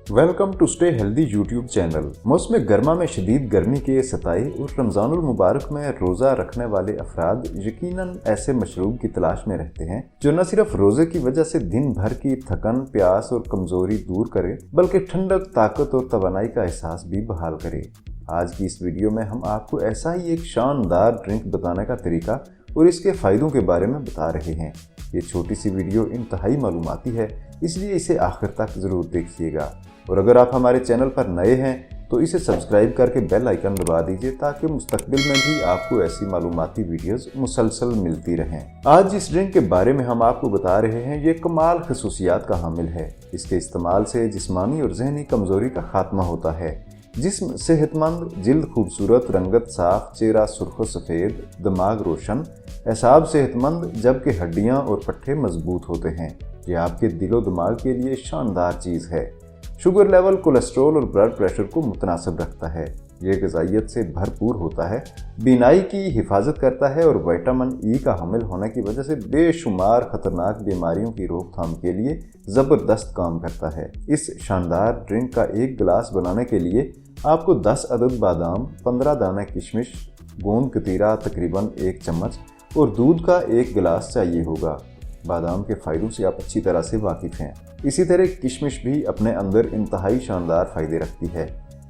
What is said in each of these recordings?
Welcome to stay healthy YouTube channel. मौसम गर्मा में शदीद गर्मी के सताए और रमज़ानुल मुबारक में रोज़ा रखने वाले अफराद यकीनन ऐसे मशरूब की तलाश में रहते हैं जो न सिर्फ रोज़े की वजह से दिन भर की थकन, प्यास और कमज़ोरी दूर करे बल्कि ठंडक, ताकत और तवानाई का एहसास भी बहाल करे। आज की इस वीडियो में हम आपको ऐसा ही एक शानदार ड्रिंक बताने का तरीका और इसके फ़ायदों के बारे में बता रहे हैं। ये छोटी सी वीडियो इंतहाई मालूमाती है, इसलिए इसे आखिर तक ज़रूर देखिएगा। और अगर आप हमारे चैनल पर नए हैं तो इसे सब्सक्राइब करके बेल आइकन दबा दीजिए ताकि मुस्तकबिल में भी आपको ऐसी मालूमाती वीडियोस मुसलसल मिलती रहें। आज जिस ड्रिंक के बारे में हम आपको बता रहे हैं ये कमाल खसूसियात का हामिल है। इसके इस्तेमाल से जिस्मानी और जहनी कमज़ोरी का खात्मा होता है, जिस्म सेहतमंद, जिल्द खूबसूरत, रंगत साफ, चेहरा सुर्ख सफ़ेद, दिमाग रोशन, एसाब सेहतमंद, जबकि हड्डियाँ और पट्टे मजबूत होते हैं। ये आपके दिलो दिमाग के लिए शानदार चीज़ है। शुगर लेवल, कोलेस्ट्रॉल और ब्लड प्रेशर को मुतनासिब रखता है। ये ग़िज़ाइयत से भरपूर होता है, बीनाई की हिफाजत करता है और विटामिन ई का हामिल होने की वजह से बेशुमार ख़तरनाक बीमारियों की रोकथाम के लिए ज़बरदस्त काम करता है। इस शानदार ड्रिंक का एक गिलास बनाने के लिए आपको 10 अदद बादाम, 15 दाने किशमिश, गोंद कतीरा तकरीबन 1 चम्मच और दूध का 1 गिलास चाहिए होगा। बादाम के फ़ायदों से आप अच्छी तरह से वाकिफ़ हैं। इसी तरह किशमिश भी अपने अंदर इंतहाई शानदार फ़ायदे रखती है।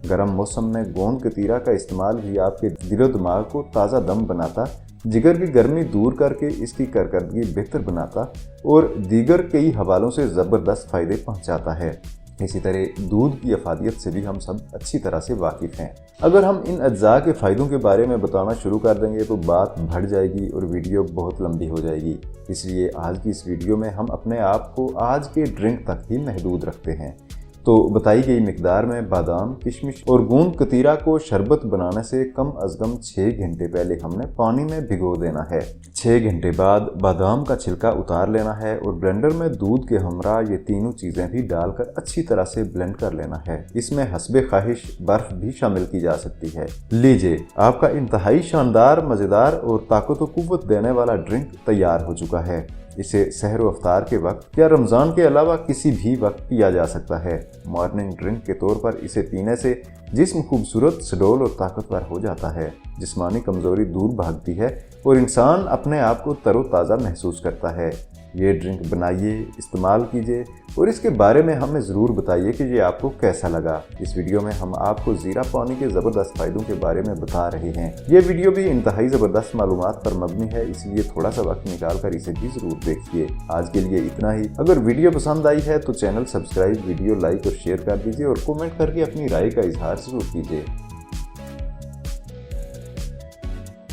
गर्म मौसम में गोंद कतीरा का इस्तेमाल भी आपके दिलो दिमाग को ताज़ा दम बनाता, जिगर की गर्मी दूर करके इसकी कारकर्दगी बेहतर बनाता और दीगर कई हवालों से ज़बरदस्त फ़ायदे पहुँचाता है। इसी तरह दूध की अफादियत से भी हम सब अच्छी तरह से वाकिफ़ हैं। अगर हम इन अज्जा के फ़ायदों के बारे में बताना शुरू कर देंगे तो बात बढ़ जाएगी और वीडियो बहुत लंबी हो जाएगी। इसलिए आज की इस वीडियो में हम अपने आप को आज के ड्रिंक तक ही महदूद रखते हैं। तो बताई गई मिकदार में बादाम, किशमिश और गोंद कतीरा को शरबत बनाने से कम अज़ कम 6 घंटे पहले हमने पानी में भिगो देना है। 6 घंटे बाद बादाम का छिलका उतार लेना है और ब्लेंडर में दूध के हमरा ये तीनों चीज़ें भी डालकर अच्छी तरह से ब्लेंड कर लेना है। इसमें हस्बे ख्वाहिश बर्फ़ भी शामिल की जा सकती है। लीजिए, आपका इंतहाई शानदार, मज़ेदार और ताकत व कुव्वत देने वाला ड्रिंक तैयार हो चुका है। इसे सहर व अफ्तार के वक्त या रमज़ान के अलावा किसी भी वक्त पिया जा सकता है। मॉर्निंग ड्रिंक के तौर पर इसे पीने से जिस्म खूबसूरत, सडोल और ताकतवर हो जाता है, जिस्मानी कमज़ोरी दूर भागती है और इंसान अपने आप को तरोताज़ा महसूस करता है। ये ड्रिंक बनाइए, इस्तेमाल कीजिए और इसके बारे में हमें ज़रूर बताइए कि ये आपको कैसा लगा। इस वीडियो में हम आपको ज़ीरा पानी के ज़बरदस्त फ़ायदों के बारे में बता रहे हैं। ये वीडियो भी इंतहाई ज़बरदस्त मालूमात पर मबनी है, इसलिए थोड़ा सा वक्त निकाल कर इसे भी ज़रूर देखिए। आज के लिए इतना ही। अगर वीडियो पसंद आई है तो चैनल सब्सक्राइब, वीडियो लाइक और शेयर कर दीजिए और कमेंट करके अपनी राय का इजहार ज़रूर कीजिए।